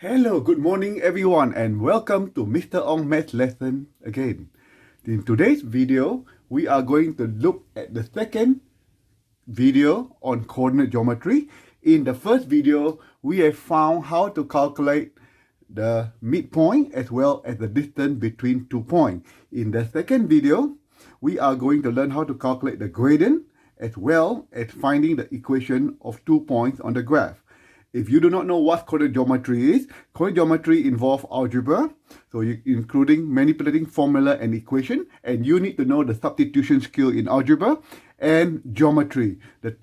Hello, good morning everyone and welcome to Mr. Ong Maths Lesson again. In today's video, we are going to look at the second video on coordinate geometry. In the first video, we have found how to calculate the midpoint as well as the distance between 2 points. In the second video, we are going to learn how to calculate the gradient as well as finding the equation of 2 points on the graph. If you do not know what coordinate geometry is, coordinate geometry involves algebra, including manipulating formula and equation, and you need to know the substitution skill in algebra and geometry. The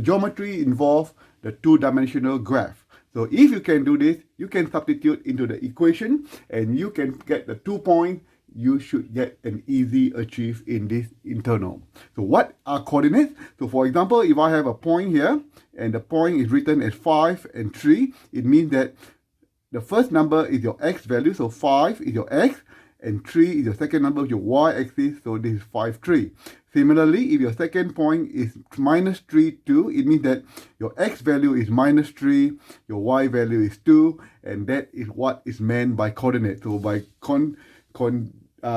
geometry involves the two-dimensional graph. So if you can do this, you can substitute into the equation and you can get the 2 points. You should get an easy achieve in this internal. So what are coordinates? So for example, if I have a point here and the point is written as 5 and 3, it means that the first number is your x value, so 5 is your x, and 3 is your second number of your y-axis, so this is 5, 3. Similarly, if your second point is minus 3, 2, it means that your x value is minus 3, your y value is 2, and that is what is meant by coordinate. So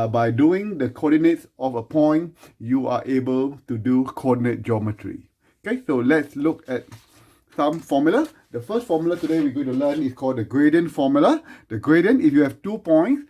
by doing the coordinates of a point, you are able to do coordinate geometry. Okay, so let's look at some formula. The first formula today we're going to learn is called the gradient formula. The gradient, if you have 2 points,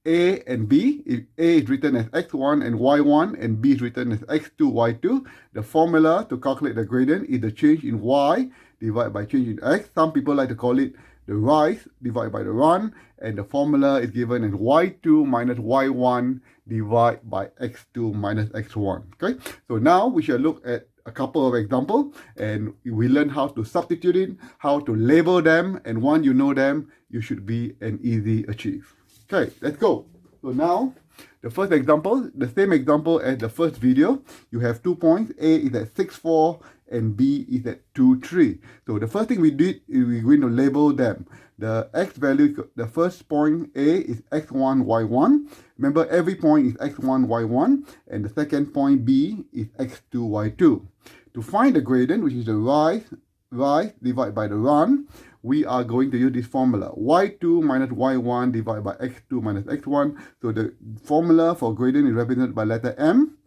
A and B, if A is written as x1 and y1 and B is written as x2, y2, the formula to calculate the gradient is the change in y divided by change in x. Some people like to call it the rise divided by the run, and the formula is given as y2 minus y1 divided by x2 minus x1. Okay, so now we shall look at a couple of examples and we learn how to substitute in, how to label them, and once you know them, you should be an easy achieve. Okay, let's go. So now, the first example, the same example as the first video. You have 2 points. A is at 6, 4 and B is at 2, 3. So the first thing we did is we're going to label them. The x value, the first point A is x1, y1. Remember, every point is x1, y1. And the second point B is x2, y2. To find the gradient, which is the rise divided by the run, we are going to use this formula, y2 minus y1 divided by x2 minus x1. So the formula for gradient is represented by letter M.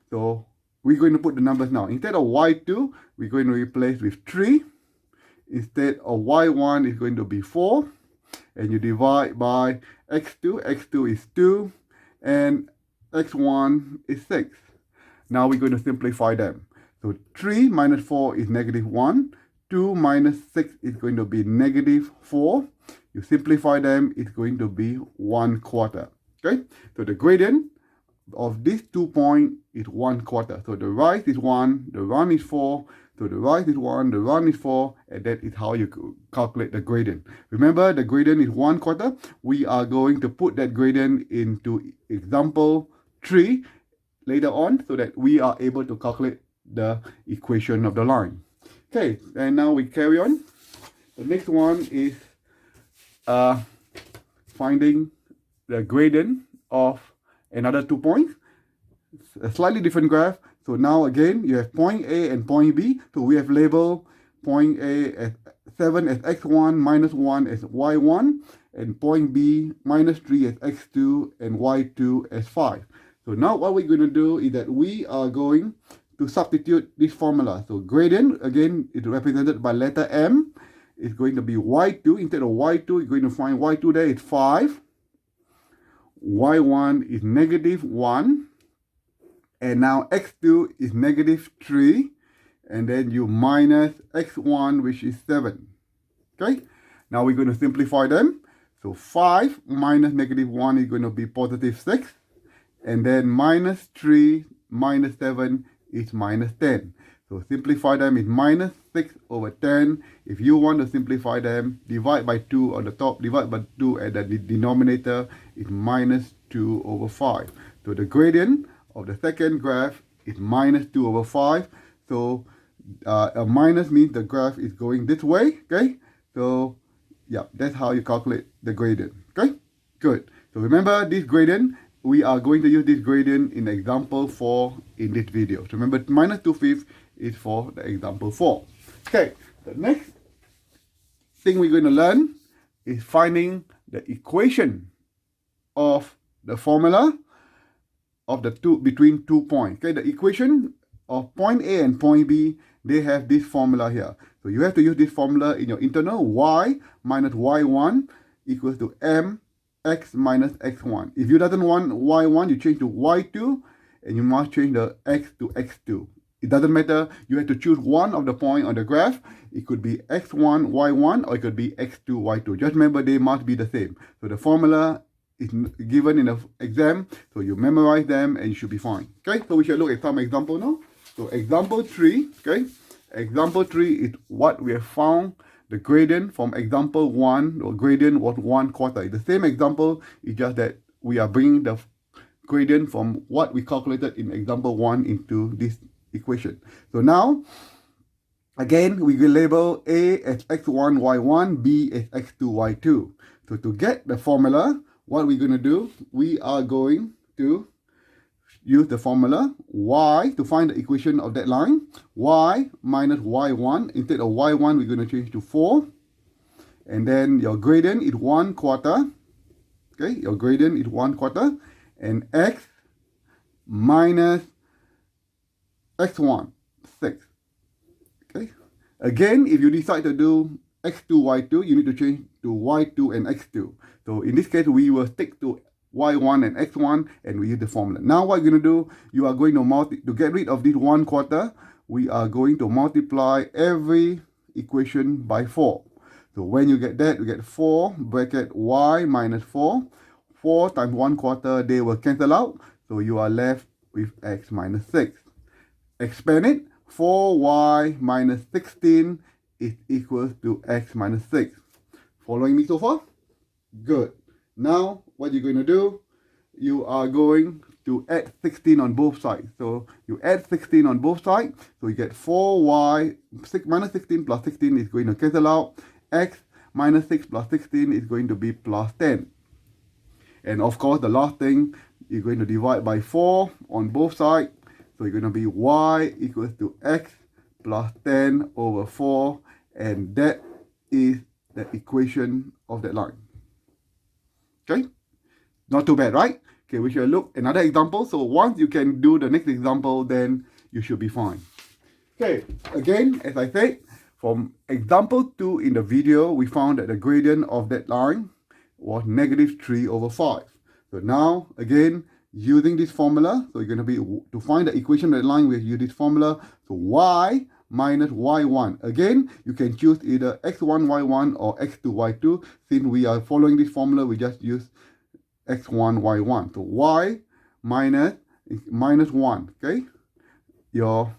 So we're going to put the numbers now. Instead of y2, we're going to replace with 3. Instead of y1, it's going to be 4. And you divide by x2. x2 is 2. And x1 is 6. Now we're going to simplify them. So 3 minus 4 is negative 1. 2 minus 6 is going to be negative 4. You simplify them, it's going to be 1/4. Okay, so the gradient of these 2 points is 1/4. So the rise is 1, the run is 4. So the rise is 1, the run is 4, and that is how you calculate the gradient. Remember, the gradient is 1/4. We are going to put that gradient into example 3 later on so that we are able to calculate the equation of the line. Okay, and now we carry on. The next one is finding the gradient of another 2 points. It's a slightly different graph. So now again, you have point A and point B. So we have labeled point A as 7 as x1, minus 1 as y1, and point B minus 3 as x2, and y2 as 5. So now what we're going to do is that we are going to substitute this formula. So gradient, again, is represented by letter M. It's going to be y2. Instead of y2, you're going to find y2 there is 5. y1 is negative 1. And now x2 is negative 3. And then you minus x1, which is 7. Okay? Now we're going to simplify them. So 5 minus negative 1 is going to be positive 6. And then minus 3 minus 7 is minus 10. So simplify them is minus 6 over 10. If you want to simplify them, divide by 2 on the top, divide by 2 at the denominator is minus 2 over 5. So the gradient of the second graph is minus 2 over 5. So a minus means the graph is going this way. Okay, so yeah, that's how you calculate the gradient. Okay, good. So remember this gradient, we are going to use this gradient in example 4 in this video. So remember, minus 2/5 is for the example 4. Okay, the next thing we're going to learn is finding the equation of the formula of the between 2 points. Okay, the equation of point A and point B, they have this formula here. So you have to use this formula in your internal. Y minus y1 equals to mx minus x1. If you doesn't want y1, you change to y2, and you must change the x to x2. It doesn't matter. You have to choose one of the point on the graph. It could be x1, y1, or it could be x2, y2. Just remember, they must be the same. So the formula is given in the exam, so you memorize them and you should be fine. Okay, so we shall look at some example now. So example 3, okay, example 3 is what we have found the gradient from example 1, or gradient was 1/4. It's the same example, it's just that we are bringing the gradient from what we calculated in example 1 into this equation. So now, again, we will label A as x1, y1, B as x2, y2. So to get the formula, what we're going to do, we are going to use the formula y to find the equation of that line. Y minus y1. Instead of y1, we're going to change to 4. And then your gradient is 1/4. Okay, your gradient is 1/4. And x minus x1, 6. Okay. Again, if you decide to do x2, y2, you need to change to y2 and x2. So in this case, we will stick to y1 and x1, and we use the formula. Now what you're going to do, you are going to get rid of this 1/4, we are going to multiply every equation by 4. So when you get that, you get 4 bracket y minus 4. 4 times 1/4, they will cancel out. So you are left with x minus 6. Expand it. 4y minus 16 is equal to x minus 6. Following me so far? Good. Now, what you're going to do, you are going to add 16 on both sides. So you add 16 on both sides. So you get 4y minus 16 plus 16 is going to cancel out. X minus 6 plus 16 is going to be plus 10. And of course, the last thing, you're going to divide by 4 on both sides. So you're going to be y equals to x plus 10 over 4. And that is the equation of that line. Okay? Not too bad, right? Okay, we shall look another example. So once you can do the next example, then you should be fine. Okay, again, as I said, from example 2 in the video, we found that the gradient of that line was -3/5. So now, again, using this formula, so you're going to be, to find the equation of the line, we use this formula. So y minus y1. Again, you can choose either x1, y1 or x2, y2. Since we are following this formula, we just use x1, y1. So y minus 1, okay? Your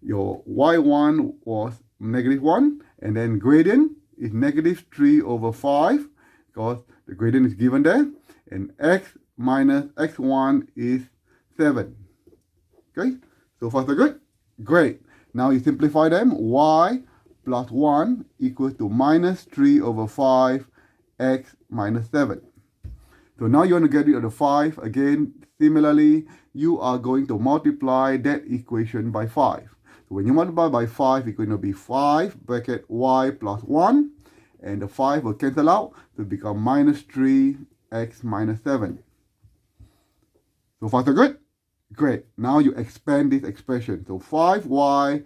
y1 was -1, and then gradient is -3/5, because the gradient is given there, and x minus x1 is 7. Okay, so far so good? Great. Now you simplify them. Y plus 1 equals to -3/5 x minus 7. So now you want to get rid of the 5. Again, similarly, you are going to multiply that equation by 5. So when you multiply by 5, it's going to be 5 bracket y plus 1. And the 5 will cancel out to become -3x minus 7. So far so good? Great. Now you expand this expression. So 5y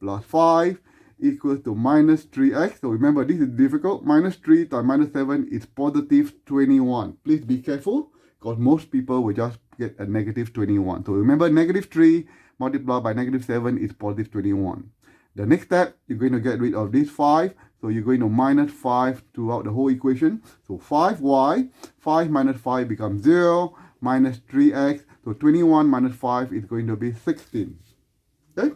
plus 5 equals to -3x. So remember, this is difficult. -3 times -7 is +21. Please be careful, because most people will just get a -21. So remember, -3 multiplied by -7 is +21. The next step, you're going to get rid of this 5. So you're going to -5 throughout the whole equation. So 5y, 5 minus 5 becomes 0, -3x. So 21 minus 5 is going to be 16. Okay?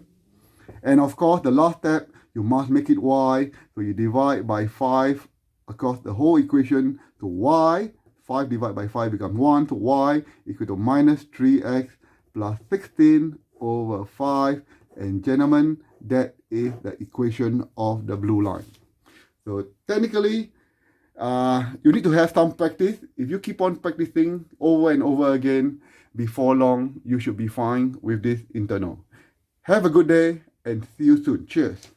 And of course, the last step, you must make it y. So you divide by 5 across the whole equation. So y, 5 divided by 5 becomes 1. So y equal to -3x plus 16/5. And gentlemen, that is the equation of the blue line. So technically, you need to have some practice. If you keep on practicing over and over again, before long, you should be fine with this internal. Have a good day and see you soon. Cheers.